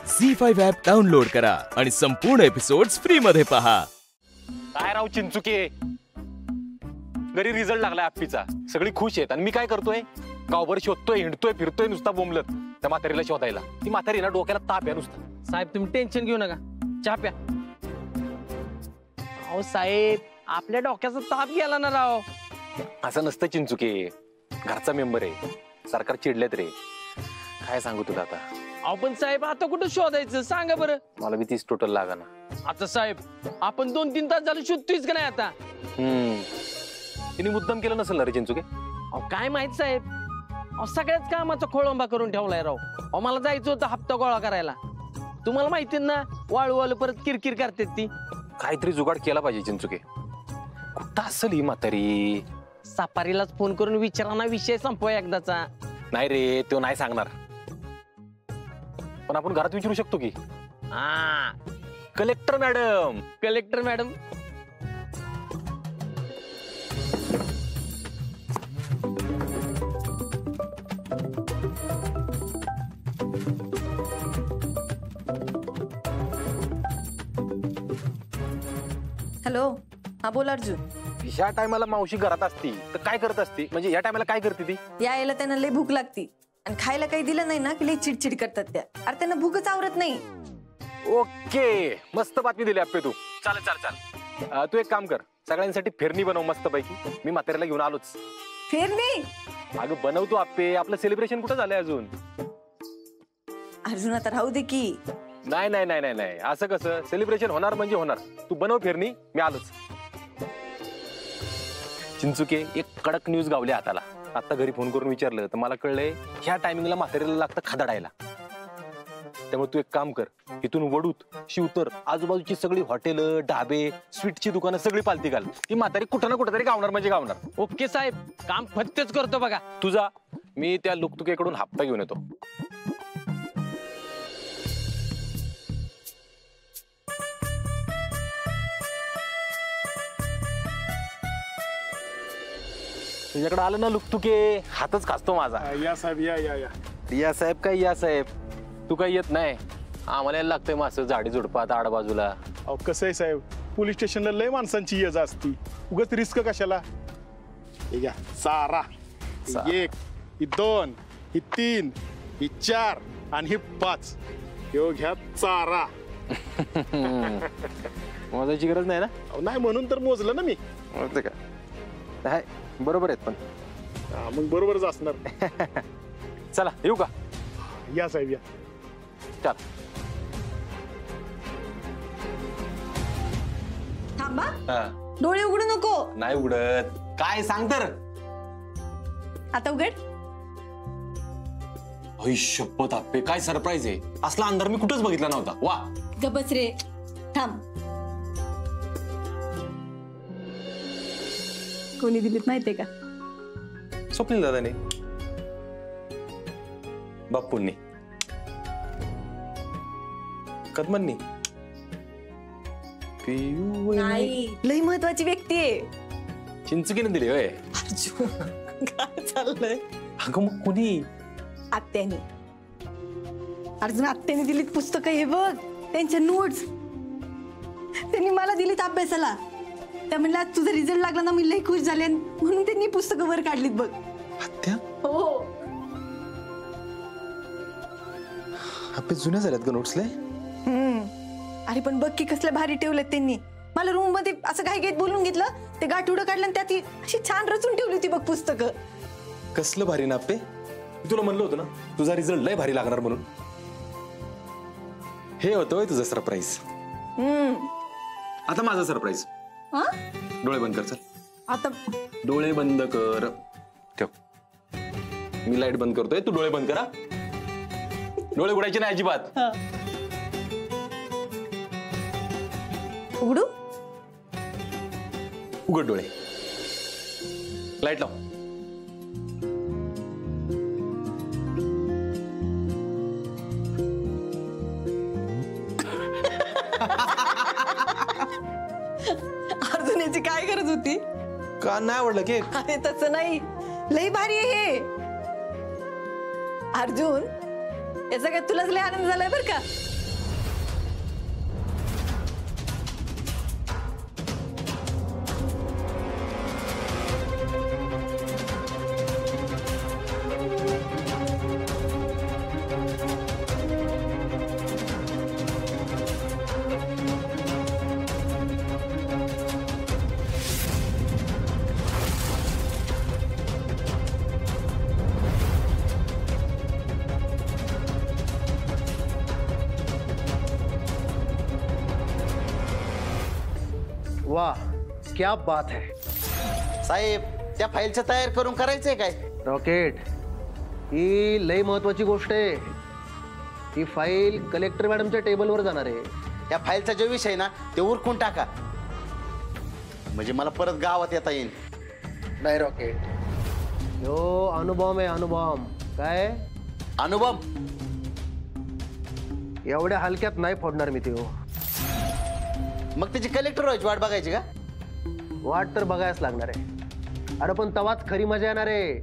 झी5 app download करा आणि संपूर्ण एपिसोड्स फ्री मध्ये पहा। काय राव चिंचुके, घरी रिझल्ट लागलाय अप्पीचा, सगळी खुश आहेत आणि मी काय करतोय, गावभर शोधतोय, हिंडतोय, फिरतोय नुसता बोंबलत त्या म्हातारीला शोधायला। ती म्हातारी ना डोक्याला ताप आहे नुसता। साहेब तुम्ही टेन्शन घेऊ नका, चहा प्या। अहो साहेब, आपल्या डोक्याचा ताप गेला ना राव। असं नसतं चिंचुके, घरचा मेंबर आहे, सरकार चिडलेत रे। काय सांगू तुला आता? अहो पण साहेब आता कुठं शोधायचं सांगा बरं। मला बी 30 टोटल लागाना। आता साहेब आपण 2-3 तास झालं शोधतोयच का नाही आता? तिने मुद्दाम केलं नसेल ना रे चिंचुके? अहो काय माहित साहेब, अहो सगळ्याच कामाचा खोळंबा करून ठेवलाय राव। अहो मला जायचं होतं हप्ता गोळा करायला, तुम्हाला माहिती ना वाळू परत किरकिर करतात ती। काहीतरी जुगाड केला पाहिजे चिंचुके। कुठं असेल ही म्हातारी? सफारीलाच फोन करून विचारा ना, विषय संपवा एकदाचा। नाही रे, तो नाही सांगणार, पण आपण घरात विचारू शकतो की। हा collector madam, collector madam. Hello, हा बोल अर्जुन। ह्या टायमाला मावशी घरात असती तर काय करत असती? म्हणजे या टायमाला काय करते ती? यायला त्यांना लय भूक लागती आणि खायला काही दिलं नाही ना की लय चिडचिड करतात त्या। अरे त्यांना भूकच आवरत नाही। ओके, मस्त बातमी दिली अप्पे तू। चालेल चाल चाल, तू एक काम कर, सगळ्यांसाठी फेरणी बनव मस्त पैकी। मी म्हातारीला घेऊन आलोच। फेरणी? अगं बनवतो अप्पे, आपलं सेलिब्रेशन कुठं झालंय अजून? अर्जुन आता राहू दे की। नाही नाही नाही नाही नाही, असं कसं? सेलिब्रेशन होणार म्हणजे होणार। तू बनव फेरणी, मी आलोच। चिंचुके, एक कडक न्यूज गावली हाताला। आता घरी फोन करून विचारलं तर मला कळलंय ह्या टायमिंगला म्हातारीला लागतं खदाडायला। त्यामुळे तू एक काम कर, इथून वडूत शिवतर आजूबाजूची सगळी हॉटेल, ढाबे, स्वीटची दुकानं सगळी पालती घाल। ती म्हातारी कुठं ना कुठं तरी गावणार म्हणजे गावणार। ओके साहेब, काम फत्तेच करतो बघा। तुझा मी त्या लुकतुकेकडून हप्ता घेऊन येतो। तुझ्याकडे आलं ना लुकतुके, हातच खासतो माझा। या साहेब, या या या या साहेब काय या साहेब, तू काही येत नाही, आम्हाला यायला लागतंय मासं झाडी झुडपात आड बाजूला। अहो कसं आहे साहेब, पोलीस स्टेशनला लय माणसांची ये जा असती, उगाच रिस्क कशाला? हे घ्या चारा, ही 1, ही 2, ही 3, ही 4 आणि ही 5। ह्यो घ्या चारा। मोजायची गरज नाही ना? अहो नाही म्हणून तर मोजलं ना मी। होतं का? नाही बरोबर आहेत पण। मग बरोबरच असणार। चला येऊ का? या साहेब या। चल थांबा, डोळे उघडू नको। नाही उघडत, काय सांग तर? आता उघड। अय शपथ अप्पे, काय सरप्राईज आहे! असला अंधार मी कुठंच बघितला नव्हता। वा गबस रे, थांब। कोणी दिलीत माहितीये का? स्वप्नील दादाने, बाप्पूंनी, कदमांनी, नाही, लय महत्वाची व्यक्ती आहे। चिंचुकीने दिली होय? अर्जुन काय चाललंय? अगं मग कोणी? आत्याने। अर्जुन आत्याने दिलीत पुस्तकं, हे बघ त्यांच्या नोट्स। त्यांनी मला दिलीत अभ्यासाला। त्या म्हणल्या तुझा रिझल्ट लागला ना, मी लय खुश झाले म्हणून त्यांनी पुस्तकं वर काढलीत बघ। आत्या? हो। अप्पे जुन्या झाल्यात ग नोट्स लय। अरे पण बघ की कसल्या भारी ठेवलेत त्यांनी। मला रूम मध्ये असं काही काही बोलून घेतलं, ते गाठुडं काढलं आणि त्यात अशी छान रचून ठेवली होती बघ पुस्तकं। कसलं भारी ना अप्पे, तुला म्हणलं होतं ना तुझा रिझल्ट लय भारी लागणार म्हणून। हे होतं तुझं सरप्राईज। आता माझं सरप्राईज। डोळे बंद कर, चल आता डोळे बंद कर। ठेव, मी लाईट बंद करतोय, तू डोळे बंद करा। डोळे उघडायचे नाही अजिबात। उघडू? उघड डोळे, लाईट लाव। अर्जुन याची काय गरज होती? का नाही आवडलं केक? अरे तसं नाही, लई भारी आहे हे। अर्जुन, याचा काय तुलाच लय आनंद झालाय बर का? वाह, क्या बात है. साहेब त्या फाईलचं तयार करून करायचंय काय? रॉकेट, ही लय महत्वाची गोष्ट आहे. ही फाईल कलेक्टर मॅडमच्या टेबलवर जाणार आहे. त्या फाईलचा जो विषय ना ते उरकून टाका, म्हणजे मला परत गावात येता येईल. नाही रॉकेट, यो अनुभव आहे अनुभव. काय अनुभव? एवढ्या हलक्यात नाही फोडणार मी ते. मग त्याची कलेक्टर व्हायची वाट बघायची का? वाट तर बघायच लागणार आहे. अरे पण तवाच खरी मजा येणार आहे.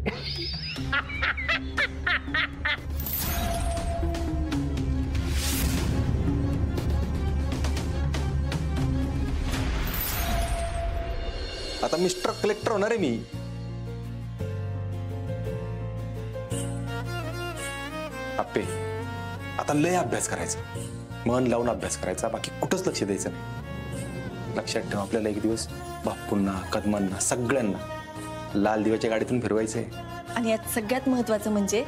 आता मिस्टर कलेक्टर होणार आहे मी. आप्पे, आता लय अभ्यास करायचा, मन लावून अभ्यास करायचा, बाकी कुठंच लक्ष द्यायचं नाही. लक्षात ठेव, आपल्याला एक दिवस बापूंना, कदमांना, सगळ्यांना लाल दिव्याच्या गाडीतून फिरवायचंय. आणि यात सगळ्यात महत्वाचं म्हणजे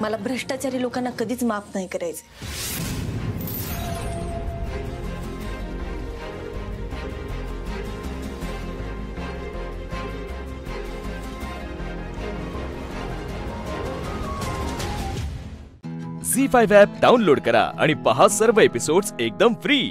मला भ्रष्टाचारी लोकांना कधीच माफ नाही करायचं. झी5 ॲप डाउनलोड करा आणि पहा सर्व एपिसोड्स एकदम फ्री.